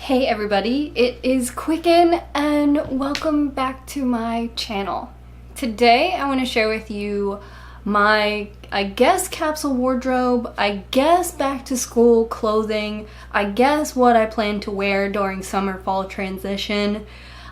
Hey everybody, it is Quicken and welcome back to my channel. Today I want to share with you my, I guess, capsule wardrobe, I guess back to school clothing, I guess what I plan to wear during summer-fall transition.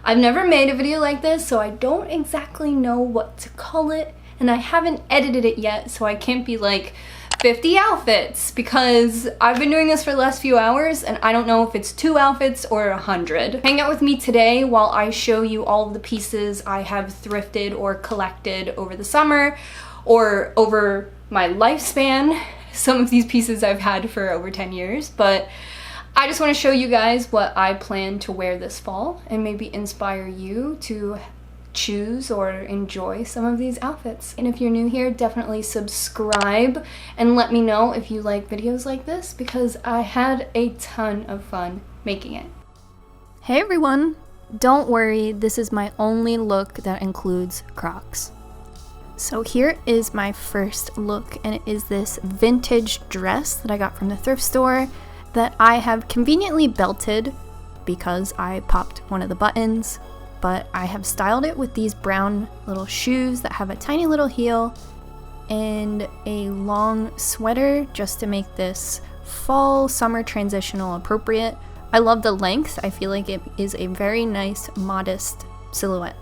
I've never made a video like this, so I don't exactly know what to call it, and I haven't edited it yet, so I can't be like 50 outfits because I've been doing this for the last few hours and I don't know if it's 2 outfits or 100. Hang out with me today while I show you all of the pieces I have thrifted or collected over the summer or over my lifespan. Some of these pieces I've had for over 10 years, but I just want to show you guys what I plan to wear this fall and maybe inspire you to choose or enjoy some of these outfits. And if you're new here, definitely subscribe and let me know if you like videos like this because I had a ton of fun making it. Hey everyone! Don't worry, this is my only look that includes Crocs. So here is my first look, and it is this vintage dress that I got from the thrift store that I have conveniently belted because I popped one of the buttons. But I have styled it with these brown little shoes that have a tiny little heel and a long sweater just to make this fall summer transitional appropriate. I love the length. I feel like it is a very nice modest silhouette.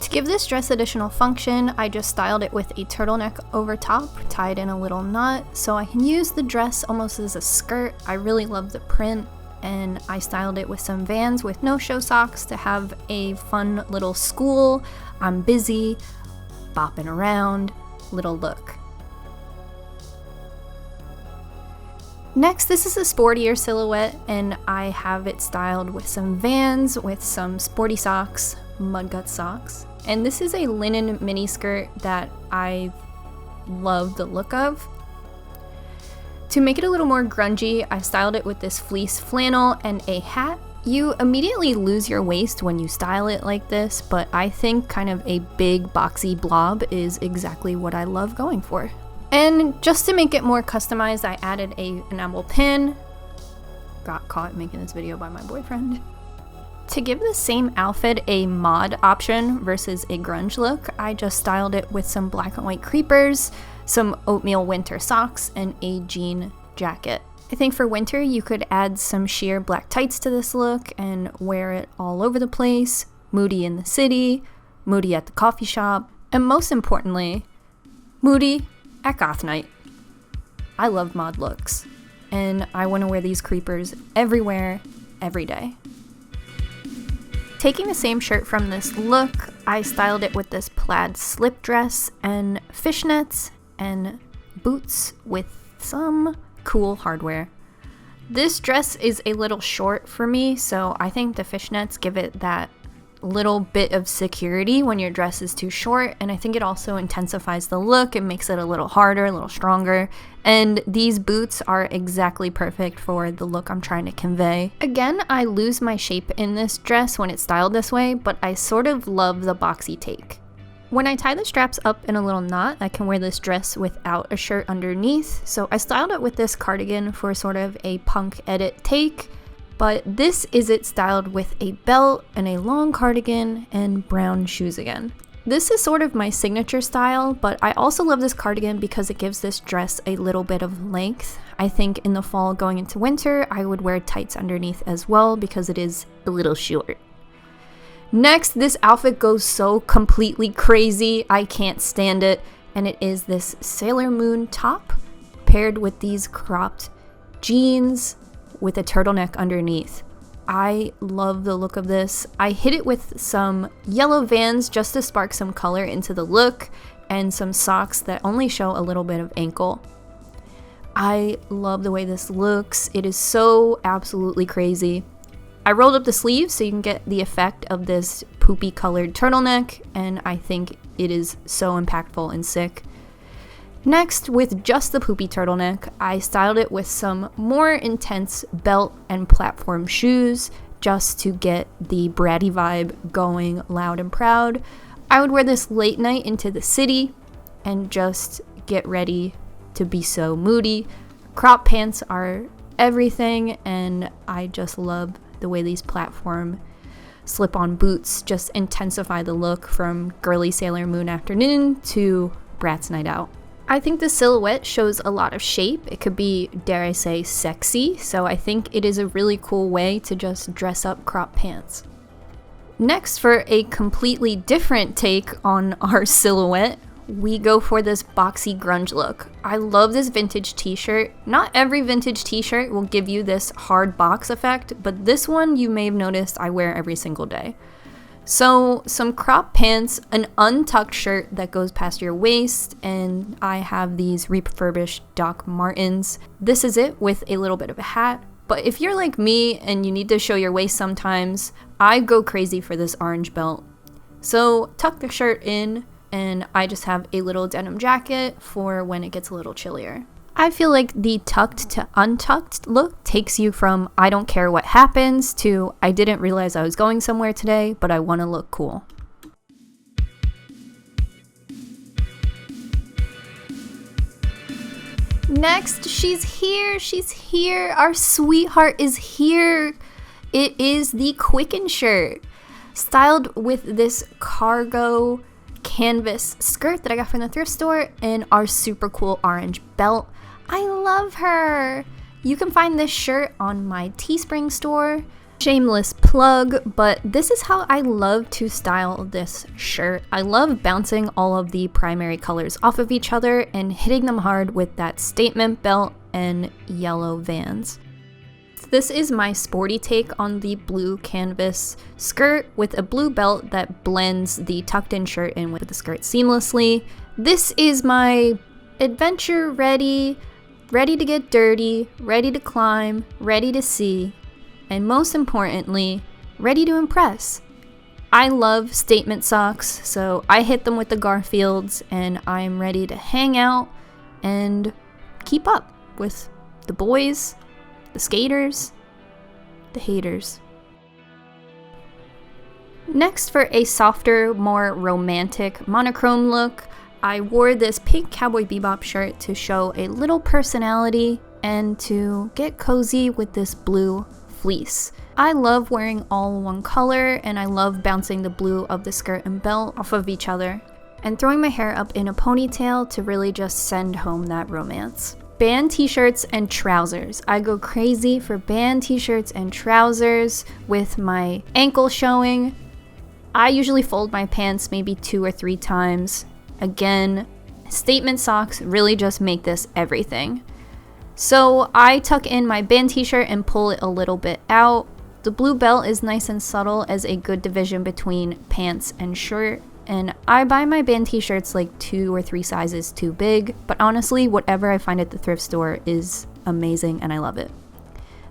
To give this dress additional function, I just styled it with a turtleneck over top, tied in a little knot, so I can use the dress almost as a skirt. I really love the print. And I styled it with some Vans with no-show socks to have a fun little school, I'm busy, bopping around little look. Next, this is a sportier silhouette, and I have it styled with some Vans with some sporty socks, mudgut socks. And this is a linen mini skirt that I love the look of. To make it a little more grungy, I styled it with this fleece flannel and a hat. You immediately lose your waist when you style it like this, but I think kind of a big boxy blob is exactly what I love going for. And just to make it more customized, I added an enamel pin. Got caught making this video by my boyfriend. To give the same outfit a mod option versus a grunge look, I just styled it with some black and white creepers, some oatmeal winter socks, and a jean jacket. I think for winter you could add some sheer black tights to this look and wear it all over the place, moody in the city, moody at the coffee shop, and most importantly, moody at goth night. I love mod looks, and I want to wear these creepers everywhere, every day. Taking the same shirt from this look, I styled it with this plaid slip dress and fishnets and boots with some cool hardware. This dress is a little short for me, so I think the fishnets give it that little bit of security when your dress is too short, and I think it also intensifies the look. It makes it a little harder, a little stronger, and these boots are exactly perfect for the look I'm trying to convey. Again, I lose my shape in this dress when it's styled this way, but I sort of love the boxy take. When I tie the straps up in a little knot, I can wear this dress without a shirt underneath, so I styled it with this cardigan for sort of a punk edit take, but this is it styled with a belt and a long cardigan and brown shoes again. This is sort of my signature style, but I also love this cardigan because it gives this dress a little bit of length. I think in the fall going into winter, I would wear tights underneath as well because it is a little short. Next, this outfit goes so completely crazy, I can't stand it, and it is this Sailor Moon top paired with these cropped jeans with a turtleneck underneath. I love the look of this. I hit it with some yellow Vans just to spark some color into the look and some socks that only show a little bit of ankle. I love the way this looks. It is so absolutely crazy. I rolled up the sleeves so you can get the effect of this poopy colored turtleneck, and I think it is so impactful and sick. Next, with just the poopy turtleneck, I styled it with some more intense belt and platform shoes just to get the bratty vibe going loud and proud. I would wear this late night into the city and just get ready to be so moody. Crop pants are everything, and I just love the way these platform slip-on boots just intensify the look from girly Sailor Moon afternoon to Bratz night out. I think the silhouette shows a lot of shape. It could be, dare I say, sexy, so I think it is a really cool way to just dress up crop pants. Next, for a completely different take on our silhouette, we go for this boxy grunge look. I love this vintage t-shirt. Not every vintage t-shirt will give you this hard box effect, but this one you may have noticed I wear every single day. So some crop pants, an untucked shirt that goes past your waist, and I have these refurbished Doc Martens. This is it with a little bit of a hat. But if you're like me and you need to show your waist sometimes, I go crazy for this orange belt. So tuck the shirt in, and I just have a little denim jacket for when it gets a little chillier. I feel like the tucked to untucked look takes you from I don't care what happens to I didn't realize I was going somewhere today, but I want to look cool. Next, she's here, our sweetheart is here. It is the Quicken shirt, styled with this cargo canvas skirt that I got from the thrift store and our super cool orange belt. I love her. You can find this shirt on my Teespring store. Shameless plug, but this is how I love to style this shirt. I love bouncing all of the primary colors off of each other and hitting them hard with that statement belt and yellow Vans. This is my sporty take on the blue canvas skirt with a blue belt that blends the tucked in shirt in with the skirt seamlessly. This is my adventure ready to get dirty, ready to climb, ready to see, and most importantly, ready to impress. I love statement socks, so I hit them with the Garfields, and I'm ready to hang out and keep up with the boys, the skaters, the haters. Next, for a softer, more romantic monochrome look, I wore this pink Cowboy Bebop shirt to show a little personality and to get cozy with this blue fleece. I love wearing all one color, and I love bouncing the blue of the skirt and belt off of each other and throwing my hair up in a ponytail to really just send home that romance. Band t-shirts and trousers. I go crazy for band t-shirts and trousers with my ankle showing. I usually fold my pants maybe 2 or 3 times. Again, statement socks really just make this everything. So I tuck in my band t-shirt and pull it a little bit out. The blue belt is nice and subtle as a good division between pants and shirt. And I buy my band t-shirts like 2 or 3 sizes too big, but honestly, whatever I find at the thrift store is amazing and I love it.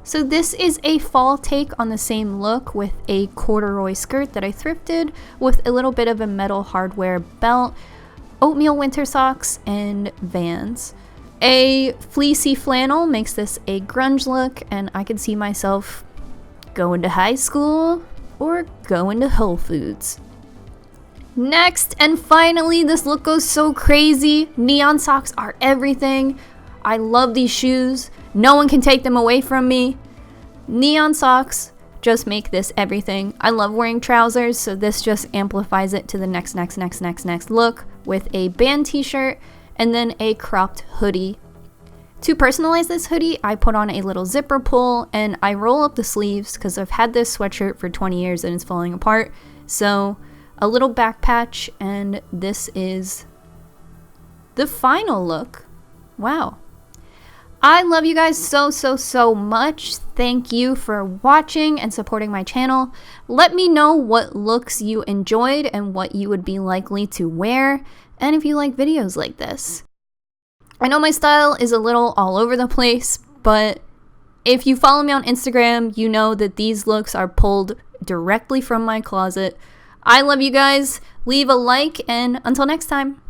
So this is a fall take on the same look with a corduroy skirt that I thrifted with a little bit of a metal hardware belt, oatmeal winter socks, and Vans. A fleecy flannel makes this a grunge look, and I could see myself going to high school or going to Whole Foods. Next, and finally, this look goes so crazy. Neon socks are everything. I love these shoes. No one can take them away from me. Neon socks just make this everything. I love wearing trousers, so this just amplifies it to the next look with a band t-shirt and then a cropped hoodie. To personalize this hoodie, I put on a little zipper pull and I roll up the sleeves because I've had this sweatshirt for 20 years and it's falling apart. So a little back patch, and this is the final look. Wow. I love you guys so much. Thank you for watching and supporting my channel. Let me know what looks you enjoyed and what you would be likely to wear, and if you like videos like this. I know my style is a little all over the place, but if you follow me on Instagram, you know that these looks are pulled directly from my closet. I love you guys. Leave a like, and until next time.